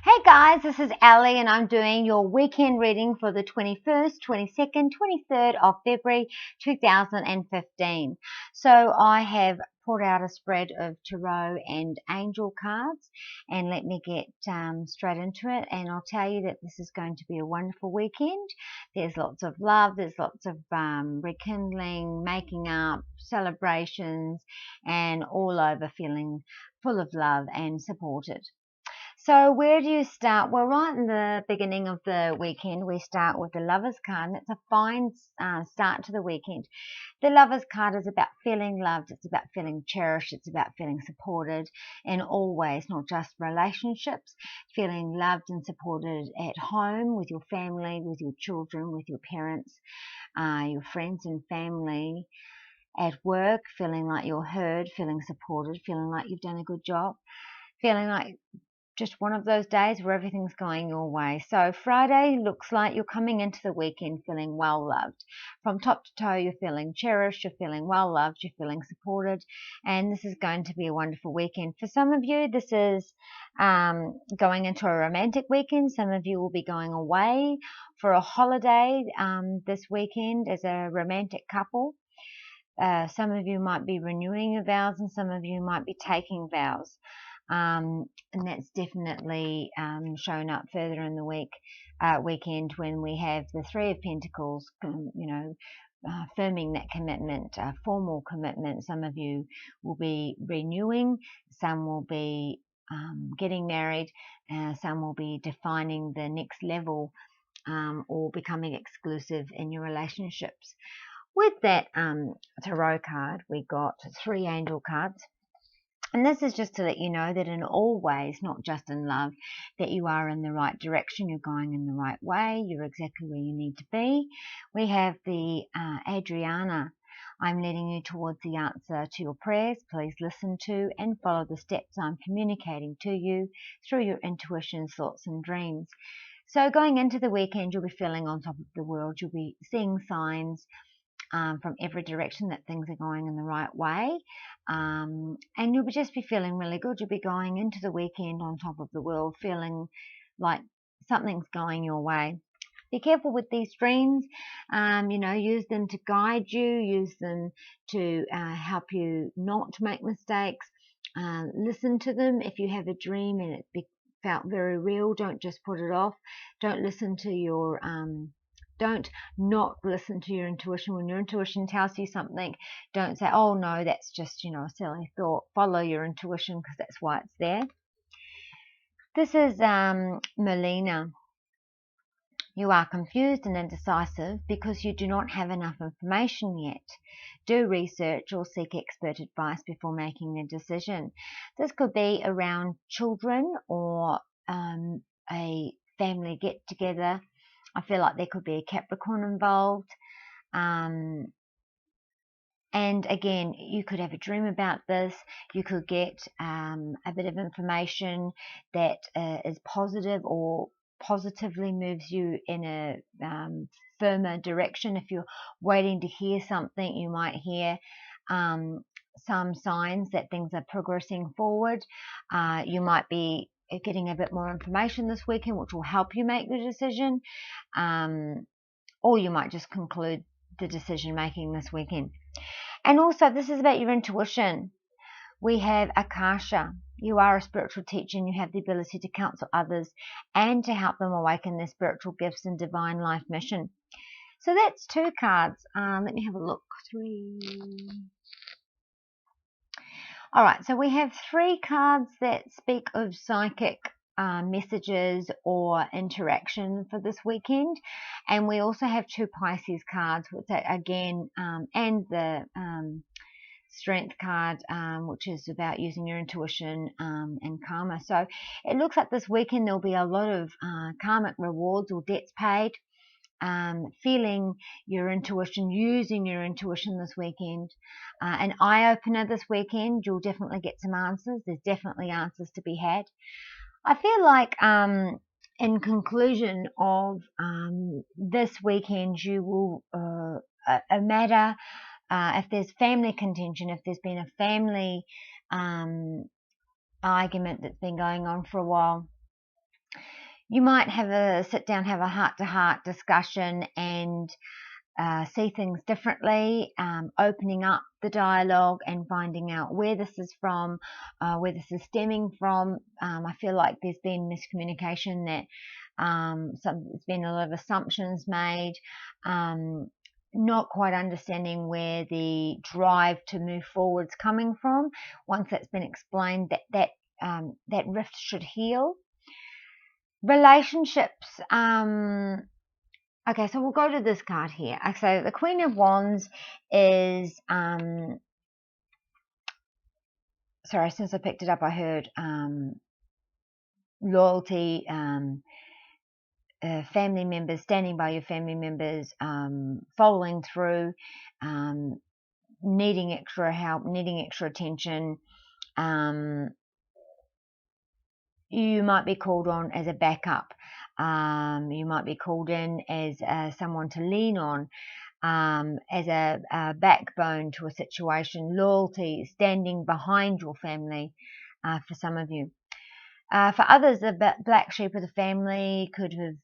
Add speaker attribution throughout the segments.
Speaker 1: Hey guys, this is Ellie and I'm doing your weekend reading for the 21st, 22nd, 23rd of February 2015. So I have pulled out a spread of tarot and angel cards, and let me get straight into it, and I'll tell you that this is going to be a wonderful weekend. There's lots of love, there's lots of rekindling, making up, celebrations, and all over feeling full of love and supported. So where do you start? Well, right in the beginning of the weekend, we start with the Lovers card, and it's a fine start to the weekend. The Lovers card is about feeling loved, it's about feeling cherished, it's about feeling supported in all ways, not just relationships, feeling loved and supported at home, with your family, with your children, with your parents, your friends and family, at work, feeling like you're heard, feeling supported, feeling like you've done a good job, feeling like just one of those days where everything's going your way. So Friday looks like you're coming into the weekend feeling well loved. From top to toe, you're feeling cherished, you're feeling well loved, you're feeling supported, and this is going to be a wonderful weekend. For some of you, this is going into a romantic weekend. Some of you will be going away for a holiday this weekend as a romantic couple. Some of you might be renewing your vows, and some of you might be taking vows. And that's definitely shown up further in the weekend when we have the Three of Pentacles, firming that commitment, formal commitment. Some of you will be renewing, some will be getting married, some will be defining the next level or becoming exclusive in your relationships. With that tarot card, we got 3 angel cards. And this is just to let you know that in all ways, not just in love, that you are in the right direction, you're going in the right way, you're exactly where you need to be. We have the Adriana. I'm leading you towards the answer to your prayers. Please listen to and follow the steps I'm communicating to you through your intuition, thoughts and dreams. So going into the weekend, you'll be feeling on top of the world. You'll be seeing signs from every direction that things are going in the right way, and you'll just be feeling really good. You'll be going into the weekend on top of the world, feeling like something's going your way. Be careful with these dreams. Use them to guide you, use them to help you not to make mistakes. Listen to them. If you have a dream and it felt very real, don't just put it off. Don't listen to your don't not listen to your intuition. When your intuition tells you something, don't say, oh no, that's just, a silly thought. Follow your intuition, because that's why it's there. This is Melina. You are confused and indecisive because you do not have enough information yet. Do research or seek expert advice before making a decision. This could be around children or a family get-together. I feel like there could be a Capricorn involved. And again, you could have a dream about this. You could get a bit of information that is positive or positively moves you in a firmer direction. If you're waiting to hear something, you might hear some signs that things are progressing forward. You might be getting a bit more information this weekend, which will help you make the decision, or you might just conclude the decision making this weekend. And also, this is about your intuition. We have Akasha. You are a spiritual teacher and you have the ability to counsel others and to help them awaken their spiritual gifts and divine life mission. So that's 2 cards. Let me have a look. 3. All right, so we have 3 cards that speak of psychic messages or interaction for this weekend, and we also have 2 Pisces cards, which again, and the Strength card, which is about using your intuition and karma. So it looks like this weekend there'll be a lot of karmic rewards or debts paid. Feeling your intuition, using your intuition this weekend. An eye-opener this weekend. You'll definitely get some answers. There's definitely answers to be had. I feel like in conclusion of this weekend, you will, a matter, if there's family contention, if there's been a family argument that's been going on for a while, You might have a sit down, have a heart-to-heart discussion and see things differently, opening up the dialogue and finding out where this is from, where this is stemming from. I feel like there's been miscommunication, that there's been a lot of assumptions made, not quite understanding where the drive to move forward's coming from. Once that's been explained, that rift should heal. Relationships. Okay, so we'll go to this card here. So the Queen of Wands is, sorry, since I picked it up, I heard loyalty, family members, standing by your family members, following through, needing extra help, needing extra attention. You might be called on as a backup. You might be called in as someone to lean on, as a backbone to a situation. Loyalty, standing behind your family, for some of you. For others, the black sheep of the family could have,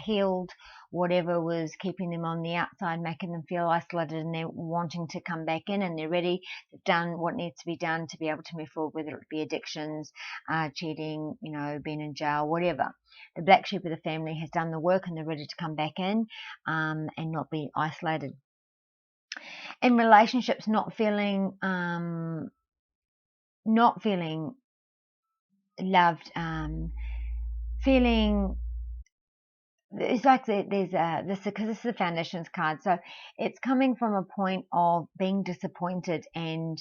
Speaker 1: healed whatever was keeping them on the outside, making them feel isolated, and they're wanting to come back in, and they're ready, done what needs to be done to be able to move forward, whether it be addictions, cheating, being in jail, whatever. The black sheep of the family has done the work, and they're ready to come back in, and not be isolated. In relationships, not feeling loved, feeling, it's like there's this, because this is the Foundations card, so it's coming from a point of being disappointed and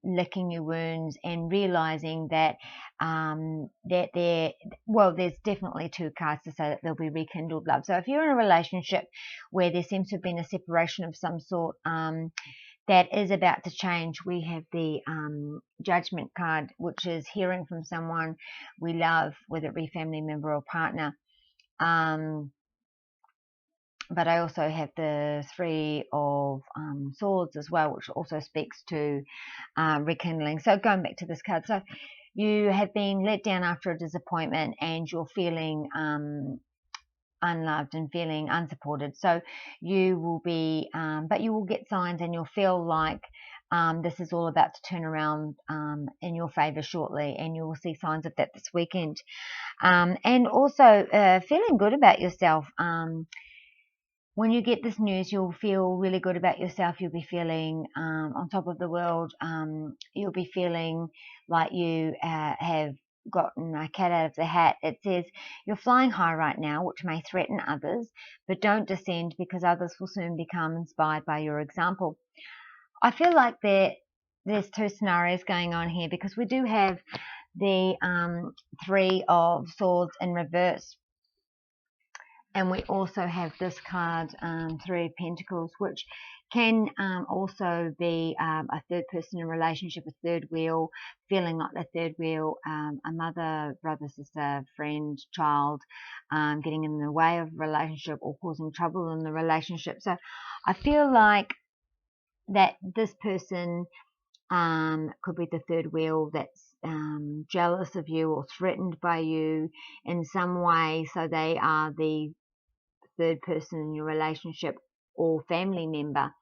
Speaker 1: licking your wounds and realizing that there's definitely two cards to say that there'll be rekindled love. So if you're in a relationship where there seems to have been a separation of some sort, that is about to change, we have the Judgment card, which is hearing from someone we love, whether it be family member or partner. But I also have the Three of Swords as well, which also speaks to rekindling. So going back to this card, so you have been let down after a disappointment, and you're feeling unloved and feeling unsupported. So you will be, but you will get signs, and you'll feel like this is all about to turn around in your favor shortly, and you will see signs of that this weekend. And also feeling good about yourself. When you get this news, you'll feel really good about yourself. You'll be feeling on top of the world. You'll be feeling like you have gotten a cat out of the hat. It says you're flying high right now, which may threaten others, but don't descend, because others will soon become inspired by your example. I feel like there's two scenarios going on here, because we do have the Three of Swords in reverse, and we also have this card, Three of Pentacles, which can also be a third person in a relationship, a third wheel, feeling like the third wheel, a mother, brother, sister, friend, child, getting in the way of a relationship or causing trouble in the relationship. So I feel like that this person could be the third wheel that's jealous of you or threatened by you in some way. So they are the third person in your relationship or family member.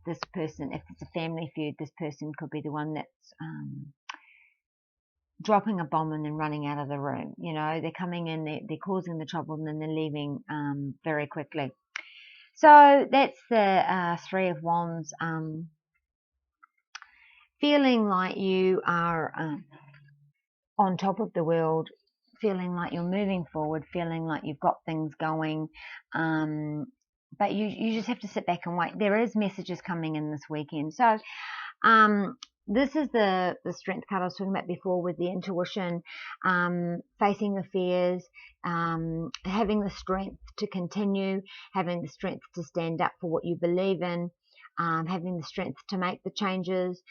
Speaker 1: This person, if it's a family feud, this person could be the one that's dropping a bomb and then running out of the room. They're coming in, they're causing the trouble, and then they're leaving very quickly. So that's the Three of Wands. Feeling like you are on top of the world, feeling like you're moving forward, feeling like you've got things going, but you just have to sit back and wait. There is messages coming in this weekend. So this is the strength card I was talking about before, with the intuition, facing the fears, having the strength to continue, having the strength to stand up for what you believe in, having the strength to make the changes,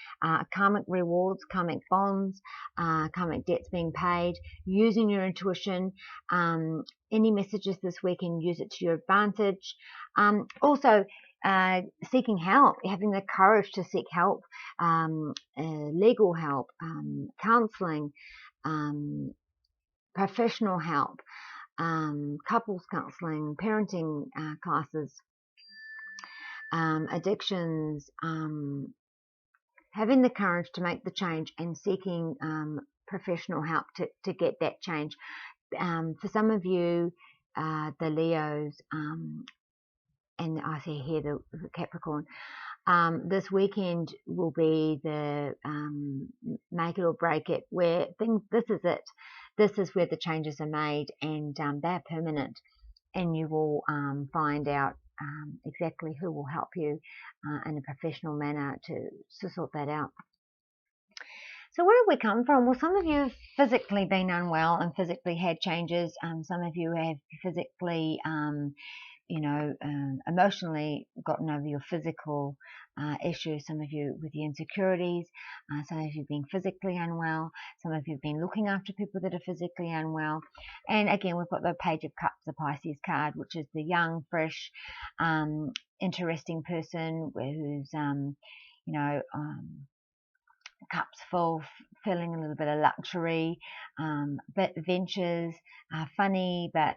Speaker 1: karmic rewards, karmic bonds, karmic debts being paid, using your intuition. Any messages this weekend, use it to your advantage. Also, seeking help, having the courage to seek help, legal help, counseling, professional help, couples counselling, parenting classes, addictions, having the courage to make the change and seeking professional help to get that change. For some of you, the Leos, and I see here the Capricorn, this weekend will be the make it or break it, where this is it. This is where the changes are made, and they're permanent, and you will find out exactly who will help you in a professional manner to sort that out. So where have we come from? Well, some of you have physically been unwell and physically had changes. Some of you have physically, emotionally gotten over your physical issues. Some of you with the insecurities. Some of you have been physically unwell. Some of you have been looking after people that are physically unwell. And again, we've got the Page of Cups, the Pisces card, which is the young, fresh, interesting person who's, cups full, feeling a little bit of luxury, bit adventures, funny, but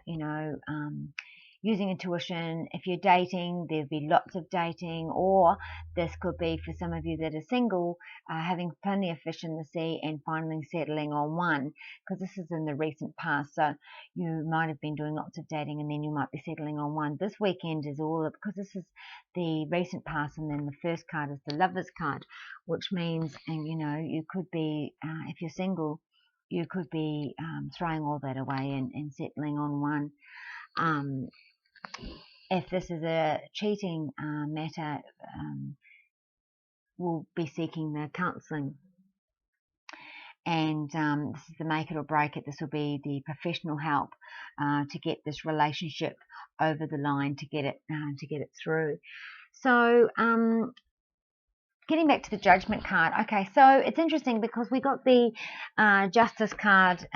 Speaker 1: using intuition. If you're dating, there'll be lots of dating, or this could be for some of you that are single, having plenty of fish in the sea and finally settling on one, because this is in the recent past. So you might have been doing lots of dating and then you might be settling on one. This weekend is all, because this is the recent past, and then the first card is the Lovers card, which means, and you could be, if you're single, you could be throwing all that away and settling on one. If this is a cheating matter, we'll be seeking the counselling. And this is the make it or break it. This will be the professional help to get this relationship over the line, to get it through. So getting back to the Judgment card. Okay, so it's interesting because we got the Justice card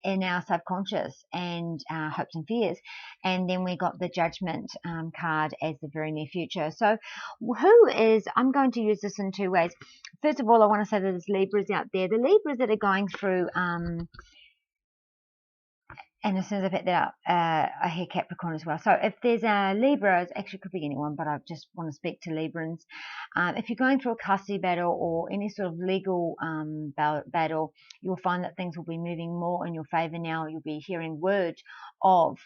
Speaker 1: in our subconscious and hopes and fears, and then we got the Judgment card as the very near future. So I'm going to use this in two ways. First of all, I want to say that there's Libras out there, the Libras that are going through and as soon as I pick that up, I hear Capricorn as well. So if there's a Libra, it actually could be anyone, but I just want to speak to Librans. If you're going through a custody battle or any sort of legal battle, you'll find that things will be moving more in your favor now. You'll be hearing word of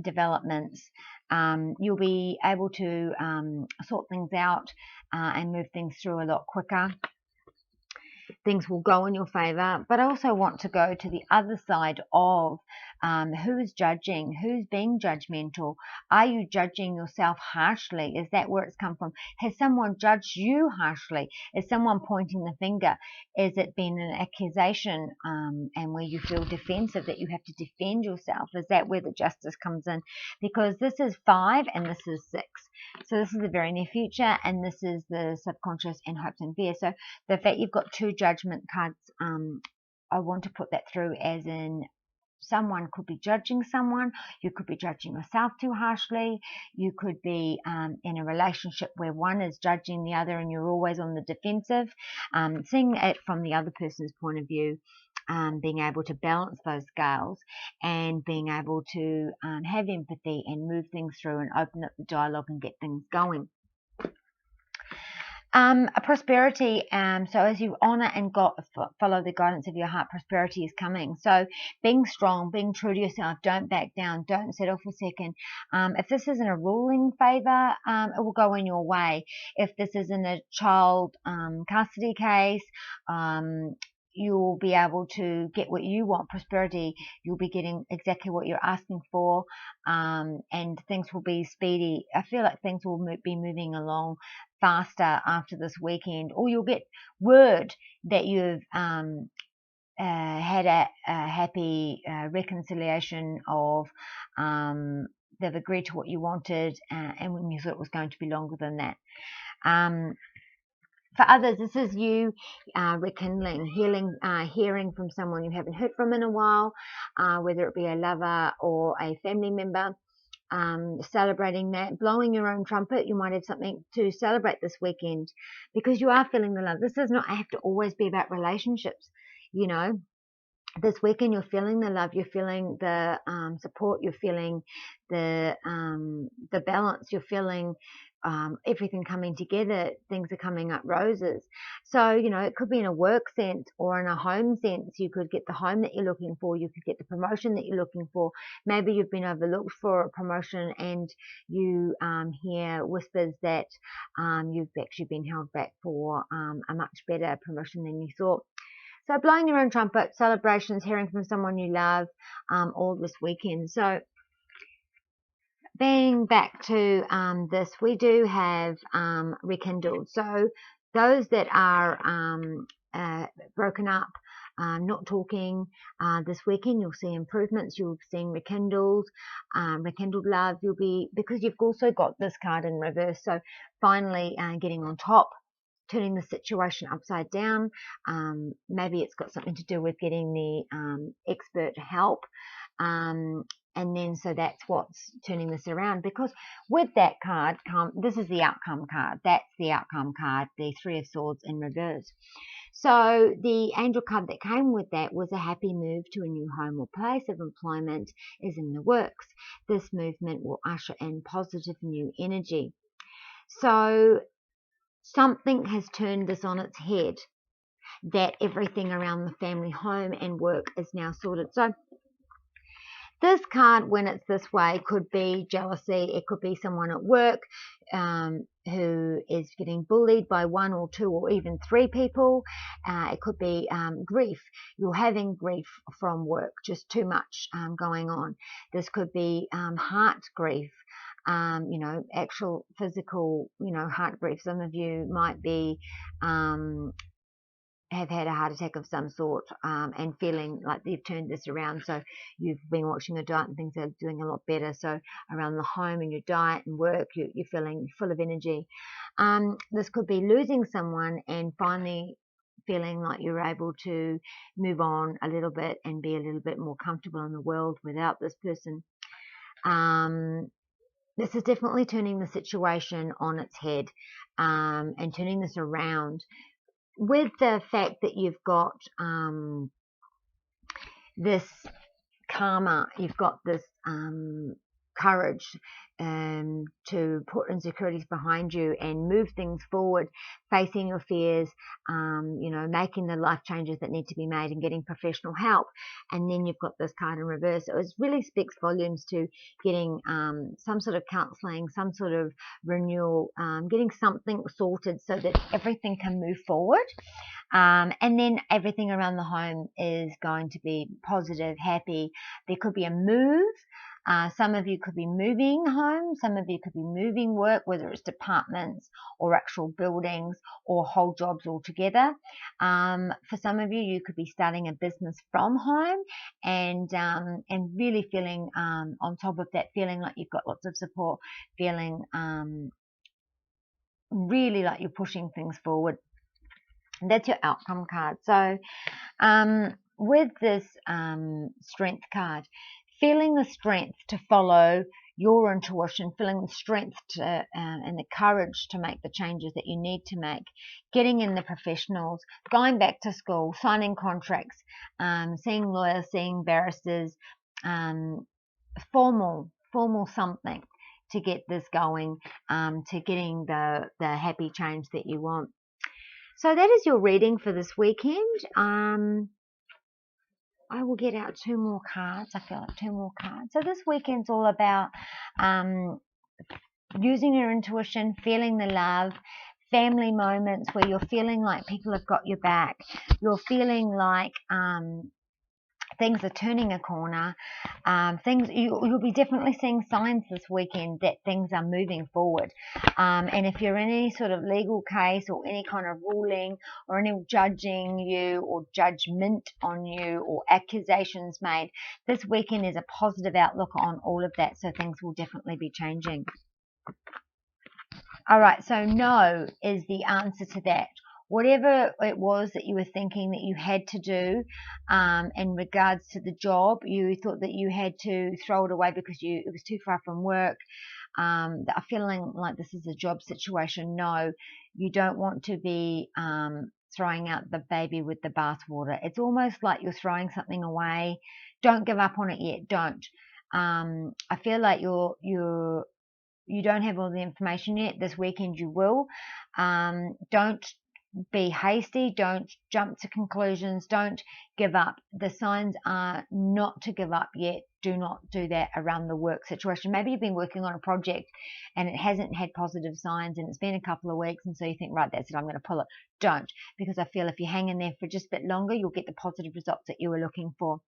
Speaker 1: developments. You'll be able to sort things out and move things through a lot quicker. Things will go in your favor, but I also want to go to the other side of who is judging, who's being judgmental. Are you judging yourself harshly? Is that where it's come from? Has someone judged you harshly? Is someone pointing the finger? Is it been an accusation and where you feel defensive, that you have to defend yourself? Is that where the Justice comes in? Because this is 5 and this is 6. So this is the very near future, and this is the subconscious and hopes and fears. So the fact you've got 2 Judgment cards, I want to put that through as in someone could be judging someone. You could be judging yourself too harshly. You could be in a relationship where one is judging the other and you're always on the defensive. Seeing it from the other person's point of view, being able to balance those scales and being able to have empathy and move things through and open up the dialogue and get things going. A prosperity, so as you honor and follow the guidance of your heart, prosperity is coming. So being strong, being true to yourself, don't back down, don't settle for second. If this is in a ruling favor, it will go in your way. If this is in a child custody case, you'll be able to get what you want, prosperity. You'll be getting exactly what you're asking for, and things will be speedy. I feel like things will be moving along faster after this weekend, or you'll get word that you've had a happy reconciliation of they've agreed to what you wanted, and when you thought it was going to be longer than that. For others, this is you rekindling, hearing from someone you haven't heard from in a while, whether it be a lover or a family member. Celebrating that, blowing your own trumpet. You might have something to celebrate this weekend because you are feeling the love. This does not have to always be about relationships, this weekend you're feeling the love, you're feeling the support, you're feeling the balance, you're feeling everything coming together. Things are coming up roses. So, you know, it could be in a work sense or in a home sense. You could get the home that you're looking for. You could get the promotion that you're looking for. Maybe you've been overlooked for a promotion and you hear whispers that you've actually been held back for a much better promotion than you thought. So blowing your own trumpet, celebrations, hearing from someone you love, all this weekend. So being back to this, we do have rekindled. So those that are broken up, not talking, this weekend you'll see improvements. You'll see rekindled love. You'll be, because you've also got this card in reverse. So finally getting on top, turning the situation upside down. Maybe it's got something to do with getting the expert help. And then so that's what's turning this around, because with that card, this is the outcome card. That's the outcome card, the Three of Swords in reverse. So the angel card that came with that was a happy move to a new home or place of employment is in the works. This movement will usher in positive new energy. So something has turned this on its head, that everything around the family home and work is now sorted. So this card, when it's this way, could be jealousy. It could be someone at work who is getting bullied by one or two or even three people. It could be grief. You're having grief from work, just too much going on. This could be heart grief. You know, actual physical, you know, heart grief. Some of you might be have had a heart attack of some sort and feeling like you've turned this around. So you've been watching your diet and things are doing a lot better. So around the home and your diet and work, you're feeling full of energy. This could be losing someone and finally feeling like you're able to move on a little bit and be a little bit more comfortable in the world without this person. This is definitely turning the situation on its head and turning this around, with the fact that you've got this karma, you've got this courage to put insecurities behind you and move things forward, facing your fears, you know, making the life changes that need to be made and getting professional help. And then you've got this card in reverse. So it really speaks volumes to getting some sort of counseling, some sort of renewal, getting something sorted so that everything can move forward. And then everything around the home is going to be positive, happy. There could be a move. Some of you could be moving home. Some of you could be moving work, whether it's departments or actual buildings or whole jobs altogether. For some of you, you could be starting a business from home and really feeling on top of that, feeling like you've got lots of support, feeling really like you're pushing things forward. That's your outcome card. So with this strength card, feeling the strength to follow your intuition, feeling the strength to, and the courage to make the changes that you need to make, getting in the professionals, going back to school, signing contracts, seeing lawyers, seeing barristers, formal something to get this going, to getting the happy change that you want. So that is your reading for this weekend. I will get out two more cards. I feel like two more cards. So this weekend's all about using your intuition, feeling the love, family moments where you're feeling like people have got your back. You're feeling like things are turning a corner. You'll be definitely seeing signs this weekend that things are moving forward. And if you're in any sort of legal case or any kind of ruling or any judging you or judgment on you or accusations made, this weekend is a positive outlook on all of that. So things will definitely be changing. All right, so no is the answer to that. Whatever it was that you were thinking that you had to do in regards to the job, you thought that you had to throw it away because it was too far from work, feeling like this is a job situation. No, you don't want to be throwing out the baby with the bathwater. It's almost like you're throwing something away. Don't give up on it yet. Don't. I feel like you don't have all the information yet. This weekend you will. Don't be hasty. Don't jump to conclusions. Don't give up. The signs are not to give up yet. Do not do that around the work situation. Maybe you've been working on a project and it hasn't had positive signs and it's been a couple of weeks, and so you think, right, that's it, I'm going to pull it. Don't, because I feel if you hang in there for just a bit longer, you'll get the positive results that you were looking for.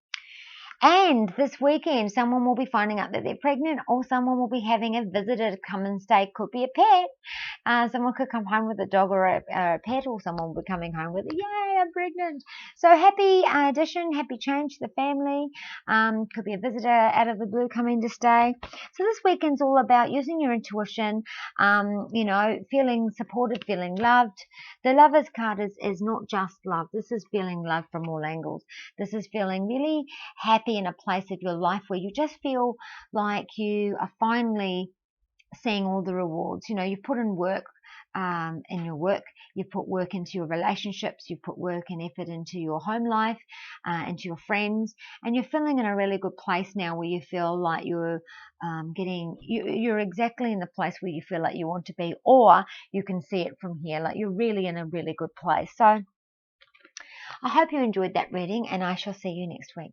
Speaker 1: And this weekend, someone will be finding out that they're pregnant, or someone will be having a visitor to come and stay. Could be a pet. Someone could come home with a dog or a pet, or someone will be coming home with, yay, I'm pregnant. So happy addition, happy change to the family. Could be a visitor out of the blue coming to stay. So this weekend's all about using your intuition, feeling supported, feeling loved. The Lover's card is not just love. This is feeling love from all angles. This is feeling really happy in a place of your life where you just feel like you are finally seeing all the rewards. You've put in work in your work, you've put work into your relationships, you've put work and effort into your home life, into your friends, and you're feeling in a really good place now where you feel like you're you're exactly in the place where you feel like you want to be, or you can see it from here, like you're really in a really good place. So I hope you enjoyed that reading, and I shall see you next week.